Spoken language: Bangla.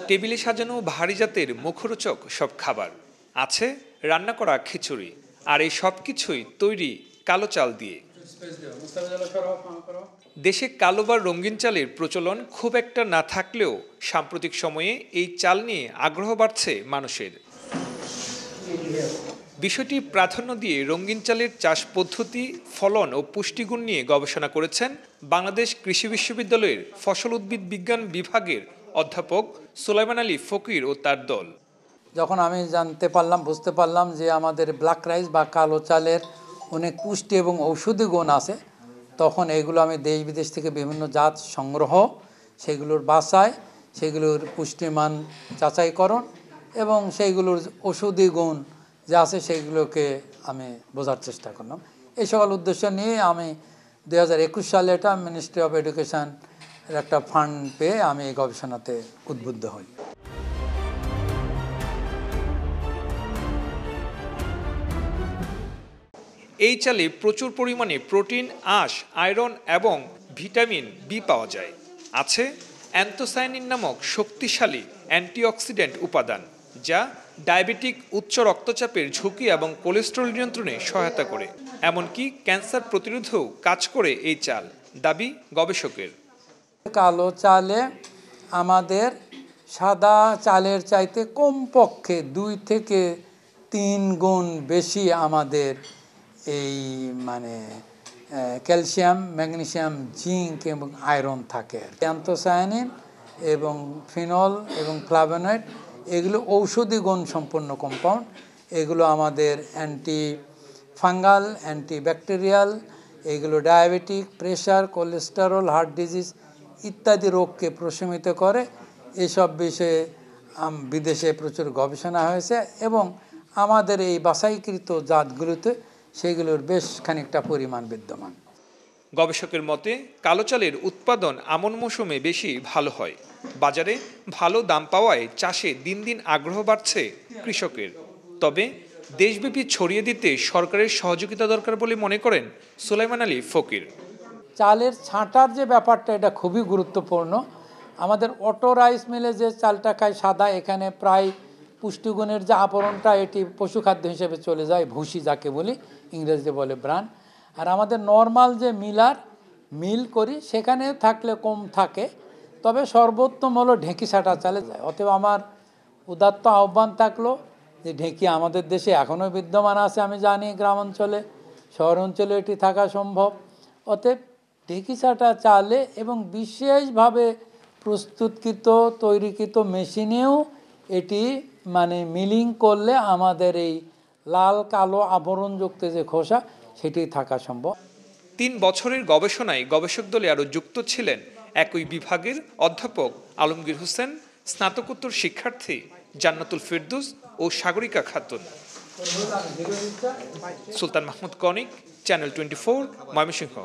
টেবিলে সাজানো ভারী জাতের মুখরোচক সব খাবার আছে, রান্না করা খিচুড়ি, আর এই সব কিছুই তৈরি কালো চাল দিয়ে। দেশে কালো বা রঙিন চালের প্রচলন খুব একটা না থাকলেও সাম্প্রতিক সময়ে এই চাল নিয়ে আগ্রহ বাড়ছে মানুষের। বিষয়টি প্রাধান্য দিয়ে রঙিন চালের চাষ পদ্ধতি, ফলন ও পুষ্টিগুণ নিয়ে গবেষণা করেছেন বাংলাদেশ কৃষি বিশ্ববিদ্যালয়ের ফসল উদ্ভিদ বিজ্ঞান বিভাগের অধ্যাপক সুলাইমান আলী ফকির ও তার দল। যখন আমি বুঝতে পারলাম যে আমাদের ব্ল্যাক রাইস বা কালো চালের অনেক পুষ্টি এবং ঔষধি গুণ আছে, তখন এগুলো আমি দেশ বিদেশ থেকে বিভিন্ন জাত সংগ্রহ, সেগুলোর বাছাই, সেগুলোর পুষ্টিমান যাচাইকরণ এবং সেইগুলোর ঔষধি গুণ যা আছে সেগুলোকে আমি বোঝার চেষ্টা করলাম। এই সকল উদ্দেশ্য নিয়ে আমি 2021 সালে এটা মিনিস্ট্রি অফ এডুকেশন একটা ফান্ড পেয়ে আমি এই গবেষণাতে উদ্বুদ্ধ হই। এই চালে প্রচুর পরিমাণে প্রোটিন, আঁশ, আয়রন এবং ভিটামিন বি পাওয়া যায়। আছে অ্যান্থোসায়ানিন নামক শক্তিশালী অ্যান্টিঅক্সিডেন্ট উপাদান, যা ডায়াবেটিক, উচ্চ রক্তচাপের ঝুঁকি এবং কোলেস্টেরল নিয়ন্ত্রণে সহায়তা করে। এমনকি ক্যান্সার প্রতিরোধেও কাজ করে এই চাল, দাবি গবেষকের। কালো চালে আমাদের সাদা চালের চাইতে কমপক্ষে 2 থেকে 3 গুণ বেশি আমাদের এই ক্যালসিয়াম, ম্যাগনেসিয়াম, জিঙ্ক এবং আয়রন থাকে। অ্যান্থোসায়ানিন এবং ফিনল এবং ফ্লাভোনয়েড এগুলো ঔষধি গুণ সম্পন্ন কম্পাউন্ড। এগুলো আমাদের অ্যান্টি ফাঙ্গাল, অ্যান্টি ব্যাকটেরিয়াল, এগুলো diabetic, pressure, cholesterol, heart disease ইত্যাদি রোগকে প্রশমিত করে। এসব বিষয়ে বিদেশে প্রচুর গবেষণা হয়েছে এবং আমাদের এই বাছাইকৃত জাতগুলোতে সেগুলোর বেশ খানিকটা পরিমাণ বিদ্যমান। গবেষকের মতে কালো চালের উৎপাদন আমন মৌসুমে বেশি ভালো হয়। বাজারে ভালো দাম পাওয়ায় চাষে দিন দিন আগ্রহ বাড়ছে কৃষকের। তবে দেশব্যাপী ছড়িয়ে দিতে সরকারের সহযোগিতা দরকার বলে মনে করেন সুলাইমান আলী ফকির। চালের ছাঁটার যে ব্যাপারটা, এটা খুবই গুরুত্বপূর্ণ। আমাদের অটো রাইস মিলে যে চালটা খায় সাদা, এখানে প্রায় পুষ্টিগুণের যে আবরণটা এটি পশুখাদ্য হিসেবে চলে যায়, ভুসি যাকে বলি, ইংরেজিতে বলে ব্রান। আর আমাদের নর্মাল যে মিল করি সেখানে থাকলে কম থাকে, তবে সর্বোত্তম হলো ঢেঁকি ছাঁটা চালে যায়। অতএব আমার উদাত্ত আহ্বান থাকলো যে ঢেঁকি আমাদের দেশে এখনও বিদ্যমান আছে, আমি জানি গ্রাম অঞ্চলে, শহর অঞ্চলে এটি থাকা সম্ভব। অতএব ঢেঁকি ছাঁটা চালে এবং বিশেষভাবে প্রস্তুতকৃত তৈরিকৃত মেশিনেও এটি মিলিং করলে আমাদের এই লাল কালো আবরণযুক্ত যে খোসা সেটি থাকা সম্ভব। 3 বছরের গবেষণায় গবেষক দলে আরও যুক্ত ছিলেন একই বিভাগের অধ্যাপক আলমগীর হোসেন, স্নাতকোত্তর শিক্ষার্থী জান্নাতুল ফেরদৌস ও সাগরিকা খাতুন। সুলতান মাহমুদ কনিক, চ্যানেল 24, ময়মনসিংহ।